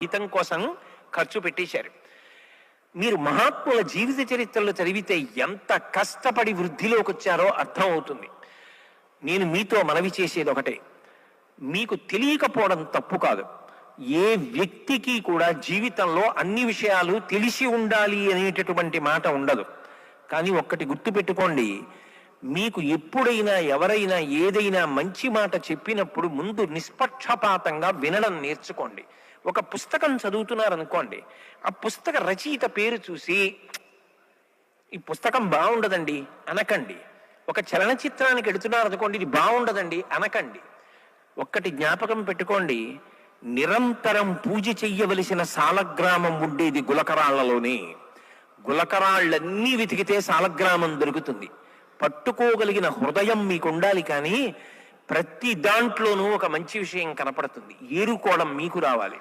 జీవితం కోసం ఖర్చు పెట్టేశారు. మీరు మహాత్ముల జీవిత చరిత్రలు చదివితే ఎంత కష్టపడి వృద్ధిలోకి వచ్చారో అర్థం అవుతుంది. నేను మీతో మనవి చేసేది ఒకటే, మీకు తెలియకపోవడం తప్పు కాదు. ఏ వ్యక్తికి కూడా జీవితంలో అన్ని విషయాలు తెలిసి ఉండాలి అనేటటువంటి మాట ఉండదు. కానీ ఒక్కటి గుర్తుపెట్టుకోండి, మీకు ఎప్పుడైనా ఎవరైనా ఏదైనా మంచి మాట చెప్పినప్పుడు ముందు నిష్పక్షపాతంగా వినడం నేర్చుకోండి. ఒక పుస్తకం చదువుతున్నారనుకోండి, ఆ పుస్తక రచయిత పేరు చూసి ఈ పుస్తకం బాగుండదండి అనకండి. ఒక చలనచిత్రానికి ఎడుతున్నారనుకోండి, ఇది బాగుండదండి అనకండి. ఒక్కటి జ్ఞాపకం పెట్టుకోండి, నిరంతరం పూజ చెయ్యవలసిన సాలగ్రామం ఉండేది గులకరాళ్లలోనే. గులకరాళ్ళన్నీ వెతికితే సాలగ్రామం దొరుకుతుంది. పట్టుకోగలిగిన హృదయం మీకు ఉండాలి, కానీ ప్రతి దాంట్లోనూ ఒక మంచి విషయం కనపడుతుంది. ఏరుకోవడం మీకు రావాలి.